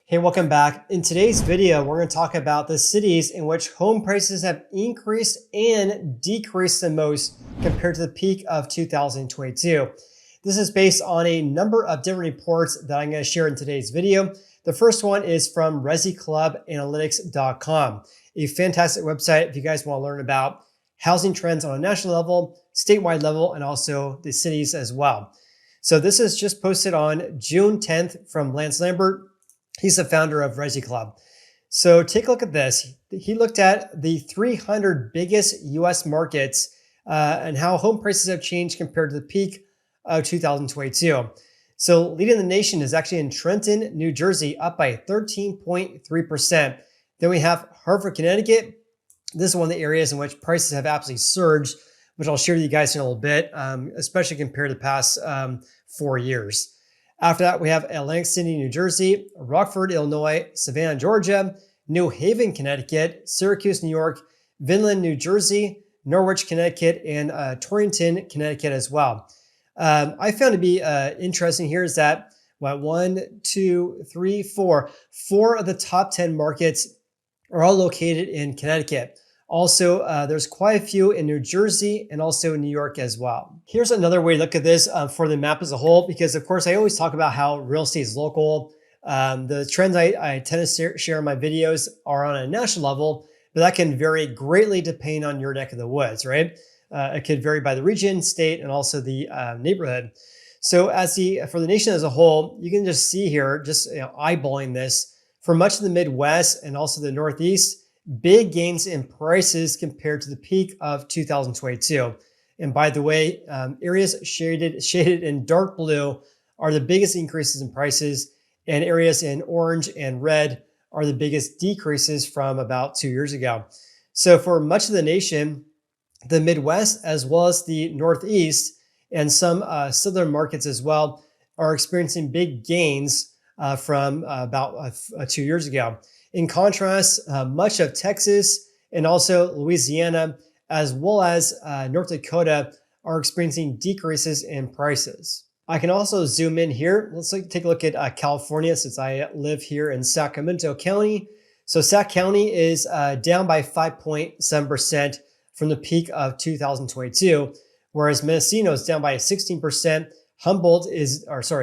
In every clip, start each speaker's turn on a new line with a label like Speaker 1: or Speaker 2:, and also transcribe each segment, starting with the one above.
Speaker 1: Hey, welcome back. In today's video, we're going to talk about the cities in which home prices have increased and decreased the most compared to the peak of 2022. This is based on a number of different reports that I'm going to share in today's video. The first one is from ResiClubAnalytics.com, a fantastic website if you guys want to learn about housing trends on a national level, statewide level, and also the cities as well. So this is just posted on June 10th from Lance Lambert. He's the founder of Resi Club. So take a look at this. He looked at the 300 biggest US markets and how home prices have changed compared to the peak of 2022. So leading the nation is actually in Trenton, New Jersey, up by 13.3%. Then we have Hartford, Connecticut. This is one of the areas in which prices have absolutely surged, which I'll share with you guys in a little bit, especially compared to the past 4 years. After that, we have Atlantic City, New Jersey, Rockford, Illinois, Savannah, Georgia, New Haven, Connecticut, Syracuse, New York, Vinland, New Jersey, Norwich, Connecticut, and Torrington, Connecticut as well. I found to be interesting here is that four of the top 10 markets are all located in Connecticut. Also, there's quite a few in New Jersey and also New York as well. Here's another way to look at this for the map as a whole, because of course I always talk about how real estate is local. The trends I tend to share in my videos are on a national level, but that can vary greatly depending on your neck of the woods, right? It could vary by the region, state, and also the neighborhood. So for the nation as a whole, you can just see here, just eyeballing this, for much of the Midwest and also the Northeast, big gains in prices compared to the peak of 2022. And by the way, areas shaded in dark blue are the biggest increases in prices, and areas in orange and red are the biggest decreases from about 2 years ago. So for much of the nation, the Midwest as well as the Northeast and some southern markets as well are experiencing big gains from about 2 years ago. In contrast, much of Texas and also Louisiana, as well as North Dakota, are experiencing decreases in prices. I can also zoom in here. Let's take a look at California, since I live here in Sacramento County. So Sac County is down by 5.7% from the peak of 2022, whereas Mendocino is down by 16%.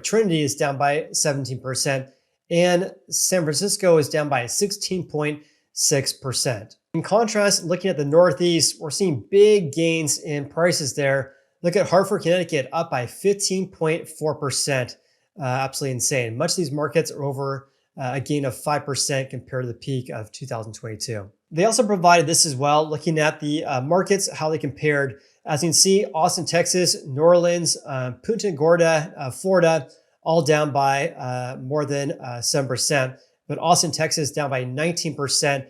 Speaker 1: Trinity is down by 17%. And San Francisco is down by 16.6%. In contrast, looking at the Northeast, we're seeing big gains in prices there. Look at Hartford, Connecticut, up by 15.4%. Absolutely insane. Much of these markets are over a gain of 5% compared to the peak of 2022. They also provided this as well, looking at the markets, how they compared. As you can see, Austin, Texas, New Orleans, Punta Gorda, Florida, all down by more than 7%. But Austin, Texas, down by 19%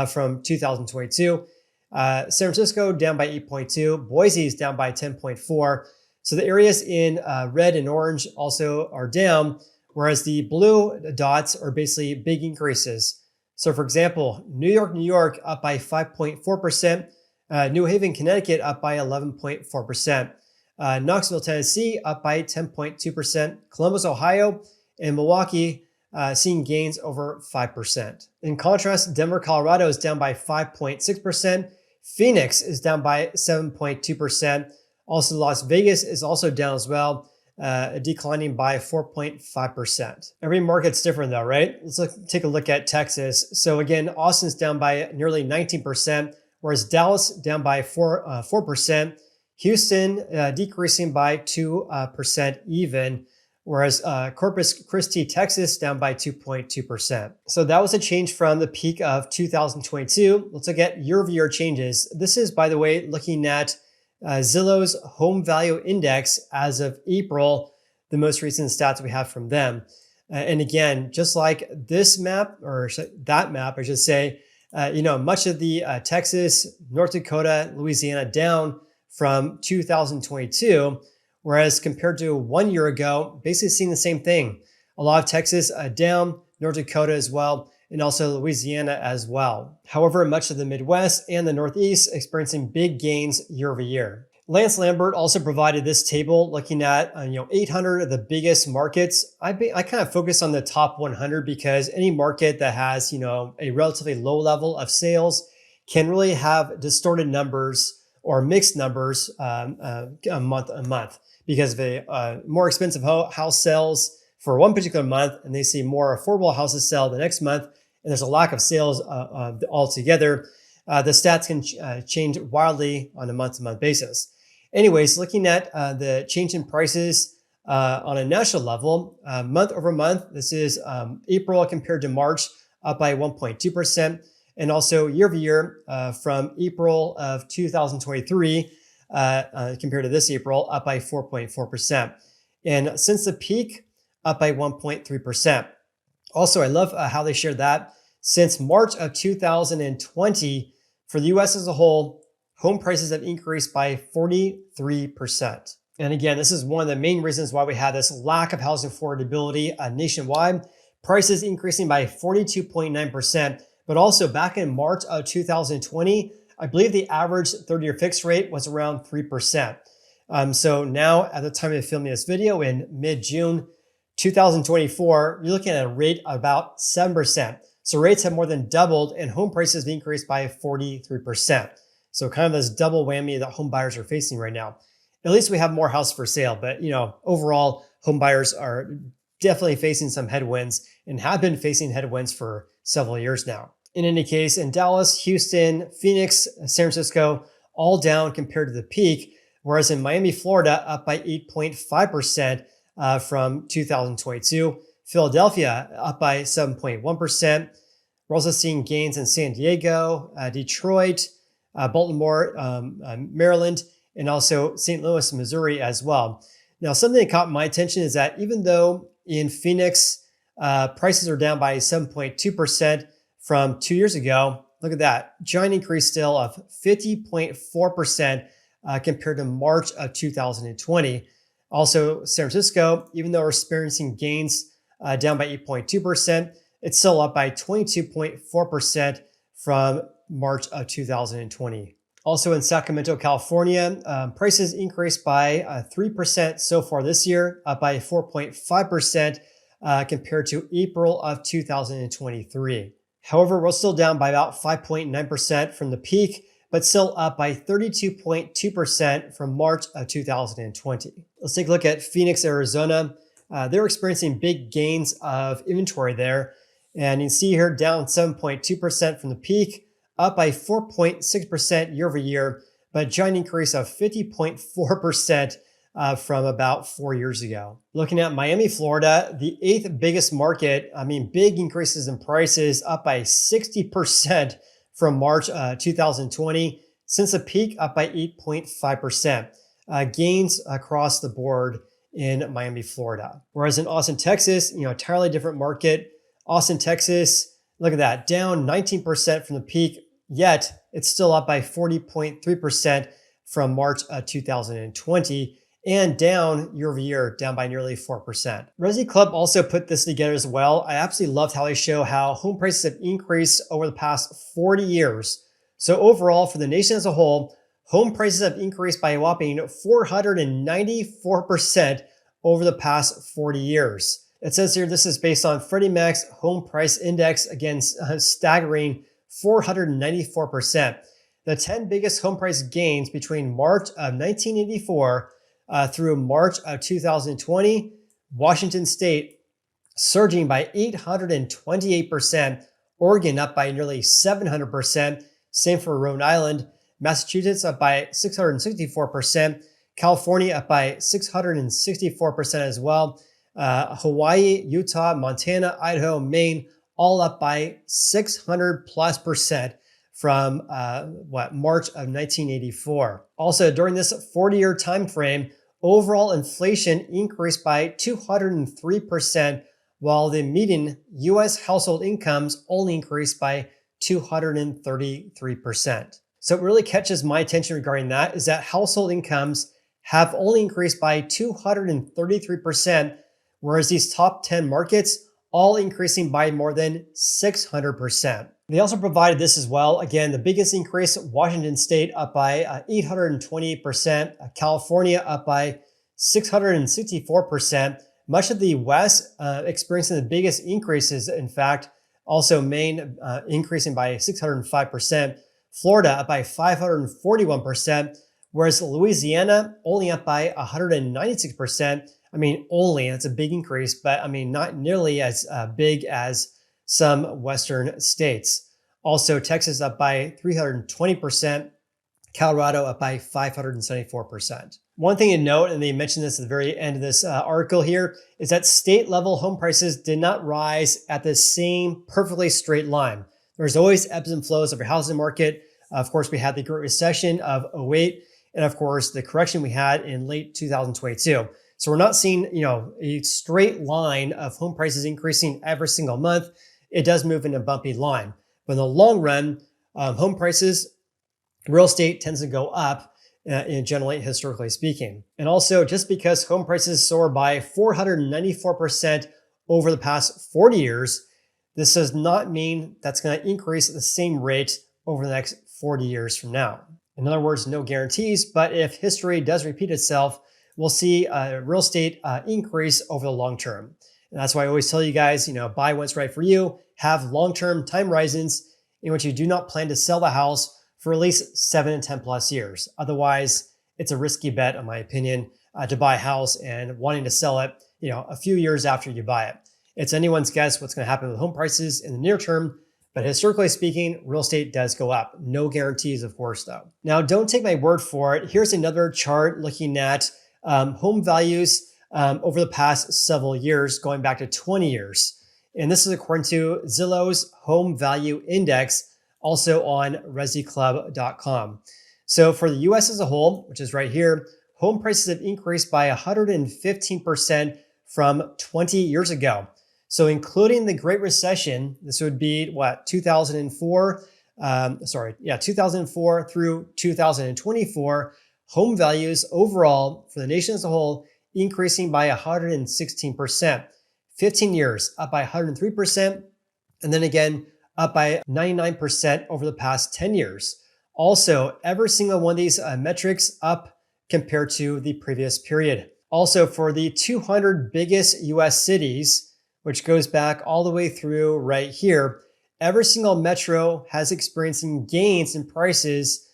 Speaker 1: from 2022. San Francisco down by 8.2. Boise is down by 10.4. So the areas in red and orange also are down, whereas the blue dots are basically big increases. So for example, New York up by 5.4%. New Haven, Connecticut up by 11.4%. Knoxville, Tennessee up by 10.2%. Columbus, Ohio, and Milwaukee seeing gains over 5%. In contrast, Denver, Colorado is down by 5.6%. Phoenix is down by 7.2%. Also, Las Vegas is also down as well, declining by 4.5%. Every market's different though, right? Let's take a look at Texas. So again, Austin's down by nearly 19%, whereas Dallas down by 4%. Houston decreasing by 2% even, whereas Corpus Christi, Texas down by 2.2%. So that was a change from the peak of 2022. Let's look at year-over-year changes. This is, by the way, looking at Zillow's Home Value Index as of April, the most recent stats we have from them. And again, just like this map, or that map, I should say, much of the Texas, North Dakota, Louisiana down from 2022, whereas compared to 1 year ago, basically seeing the same thing. A lot of Texas down, North Dakota as well, and also Louisiana as well. However, much of the Midwest and the Northeast experiencing big gains year over year. Lance Lambert also provided this table looking at 800 of the biggest markets. I kind of focus on the top 100 because any market that has a relatively low level of sales can really have distorted numbers or mixed numbers a month because of a more expensive house sales for one particular month, and they see more affordable houses sell the next month, and there's a lack of sales altogether. The stats can change wildly on a month-to-month basis. Anyways, looking at the change in prices on a national level, month over month, this is April compared to March, up by 1.2%. And also year over year from April of 2023 compared to this April, up by 4.4%. And since the peak, up by 1.3%. Also, I love how they shared that. Since March of 2020, for the US as a whole, home prices have increased by 43%. And again, this is one of the main reasons why we have this lack of housing affordability nationwide. Prices increasing by 42.9%. But also back in March of 2020, I believe the average 30-year fixed rate was around 3%. So now at the time of filming this video in mid-June 2024, you're looking at a rate of about 7%. So rates have more than doubled and home prices have increased by 43%. So kind of this double whammy that home buyers are facing right now. At least we have more houses for sale, but overall home buyers are definitely facing some headwinds and have been facing headwinds for several years now. In any case, in Dallas, Houston, Phoenix, San Francisco, all down compared to the peak, whereas in Miami, Florida, up by 8.5% from 2022. Philadelphia, up by 7.1%. We're also seeing gains in San Diego, Detroit, Baltimore, Maryland, and also St. Louis, Missouri as well. Now, something that caught my attention is that even though in Phoenix, prices are down by 7.2% from 2 years ago, look at that, giant increase still of 50.4% compared to March of 2020. Also, San Francisco, even though we're experiencing gains down by 8.2%, it's still up by 22.4% from March of 2020. Also in Sacramento, California, prices increased by 3% so far this year, up by 4.5% compared to April of 2023. However, we're still down by about 5.9% from the peak, but still up by 32.2% from March of 2020. Let's take a look at Phoenix, Arizona. They're experiencing big gains of inventory there. And you can see here down 7.2% from the peak, up by 4.6% year over year, but a giant increase of 50.4% from about 4 years ago. Looking at Miami, Florida, the 8th biggest market, big increases in prices, up by 60% from March 2020. Since the peak, up by 8.5%. Gains across the board in Miami, Florida. Whereas in Austin, Texas, entirely different market. Austin, Texas, look at that, down 19% from the peak, yet it's still up by 40.3% from March 2020 and down year over year, down by nearly 4%. Resi Club also put this together as well. I absolutely loved how they show how home prices have increased over the past 40 years. So overall, for the nation as a whole, home prices have increased by a whopping 494% over the past 40 years. It says here this is based on Freddie Mac's home price index, against staggering 494%. The 10 biggest home price gains between March of 1984 through March of 2020, Washington State surging by 828%, Oregon up by nearly 700%, same for Rhode Island, Massachusetts up by 664%, California up by 664% as well. Hawaii, Utah, Montana, Idaho, Maine, all up by 600+% from March of 1984. Also, during this 40-year time frame, overall inflation increased by 203%, while the median U.S. household incomes only increased by 233%. So what really catches my attention regarding that is that household incomes have only increased by 233%, whereas these top 10 markets all increasing by more than 600%. They also provided this as well. Again, the biggest increase, Washington State up by 828%, California up by 664%. Much of the West experiencing the biggest increases. In fact, also Maine increasing by 605%, Florida up by 541%, whereas Louisiana only up by 196%. I mean, only, that's a big increase, but I mean, not nearly as big as some Western states. Also, Texas up by 320%, Colorado up by 574%. One thing to note, and they mentioned this at the very end of this article here, is that state level home prices did not rise at the same perfectly straight line. There's always ebbs and flows of your housing market. Of course, we had the Great Recession of '08, and of course, the correction we had in late 2022. So we're not seeing, a straight line of home prices increasing every single month. It does move in a bumpy line. But in the long run, home prices, real estate tends to go up, generally, historically speaking. And also, just because home prices soar by 494% over the past 40 years, this does not mean that's going to increase at the same rate over the next 40 years from now. In other words, no guarantees, but if history does repeat itself, we'll see real estate increase over the long term. And that's why I always tell you guys, buy what's right for you, have long-term time horizons in which you do not plan to sell the house for at least 7 to 10 plus years. Otherwise, it's a risky bet, in my opinion, to buy a house and wanting to sell it, a few years after you buy it. It's anyone's guess what's going to happen with home prices in the near term, but historically speaking, real estate does go up. No guarantees, of course, though. Now, don't take my word for it. Here's another chart looking at home values over the past several years, going back to 20 years. And this is according to Zillow's Home Value Index, also on resiclub.com. So for the US as a whole, which is right here, home prices have increased by 115% from 20 years ago. So including the Great Recession, this would be 2004 through 2024, home values overall for the nation as a whole increasing by 116%. 15 years, up by 103%, and then again, up by 99% over the past 10 years. Also, every single one of these metrics up compared to the previous period. Also, for the 200 biggest US cities, which goes back all the way through right here, every single metro has experiencing gains in prices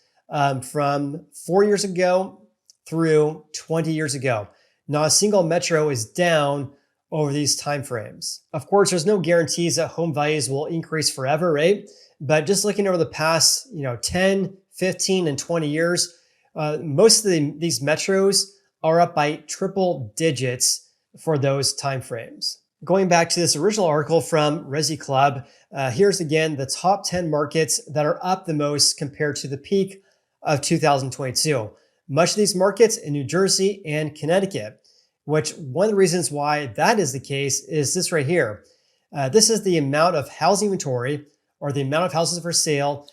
Speaker 1: from 4 years ago through 20 years ago. Not a single metro is down over these timeframes. Of course, there's no guarantees that home values will increase forever, right? But just looking over the past, 10, 15, and 20 years, most of these metros are up by triple digits for those timeframes. Going back to this original article from Resi Club, here's again the top 10 markets that are up the most compared to the peak of 2022. Much of these markets in New Jersey and Connecticut, which one of the reasons why that is the case is this right here. This is the amount of housing inventory or the amount of houses for sale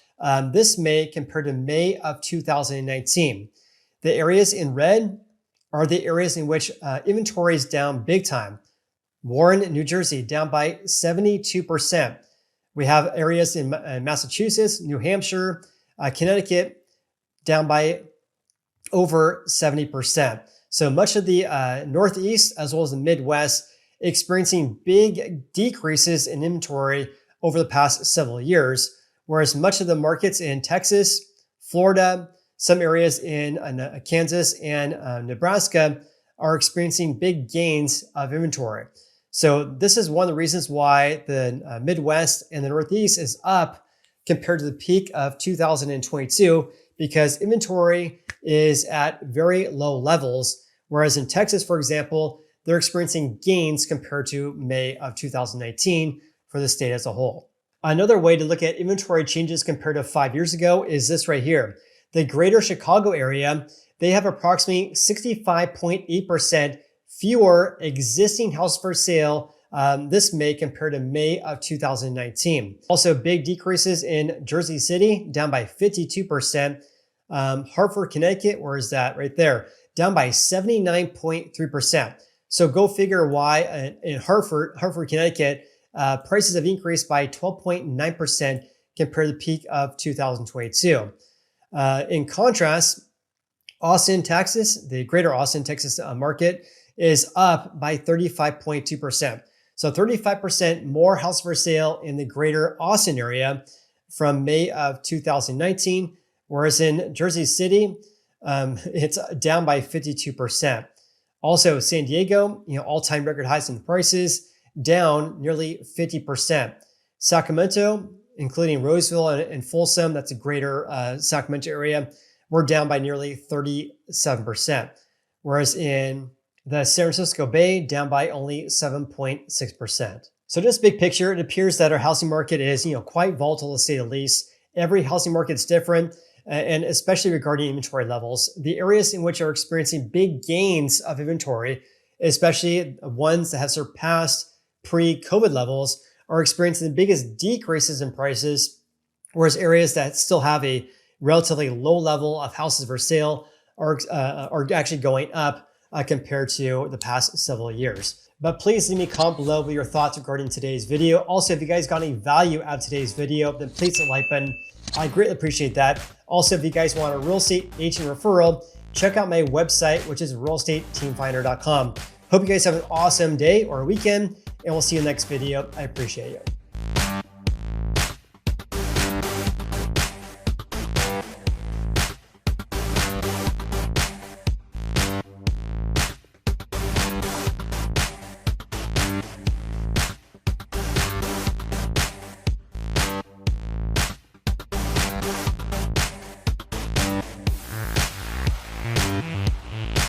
Speaker 1: this May compared to May of 2019. The areas in red are the areas in which inventory is down big time. Warren, New Jersey, down by 72%. We have areas in Massachusetts, New Hampshire, Connecticut, down by over 70%. So much of the Northeast as well as the Midwest experiencing big decreases in inventory over the past several years, whereas much of the markets in Texas, Florida, some areas in Kansas and Nebraska are experiencing big gains of inventory. So this is one of the reasons why the Midwest and the Northeast is up compared to the peak of 2022, because inventory is at very low levels. Whereas in Texas, for example, they're experiencing gains compared to May of 2019 for the state as a whole. Another way to look at inventory changes compared to 5 years ago is this right here. The greater Chicago area, they have approximately 65.8% fewer existing houses for sale this May compared to May of 2019. Also, big decreases in Jersey City, down by 52%. Hartford, Connecticut, where is that? Right there, down by 79.3%. So go figure why in Hartford, Connecticut, prices have increased by 12.9% compared to the peak of 2022. In contrast, Austin, Texas, the greater Austin, Texas market is up by 35.2%. So 35% more houses for sale in the greater Austin area from May of 2019, whereas in Jersey City, it's down by 52%. Also, San Diego, all-time record highs in prices, down nearly 50%. Sacramento, including Roseville and Folsom, that's a greater Sacramento area, we're down by nearly 37%. Whereas in the San Francisco Bay, down by only 7.6%. So just big picture, it appears that our housing market is, quite volatile to say the least. Every housing market is different, and especially regarding inventory levels. The areas in which are experiencing big gains of inventory, especially ones that have surpassed pre-COVID levels, are experiencing the biggest decreases in prices, whereas areas that still have a relatively low level of houses for sale are actually going up compared to the past several years. But please leave me a comment below with your thoughts regarding today's video. Also, if you guys got any value out of today's video, then please hit the like button. I greatly appreciate that. Also, if you guys want a real estate agent referral, check out my website, which is realestateteamfinder.com. Hope you guys have an awesome day or weekend, and we'll see you in the next video. I appreciate you.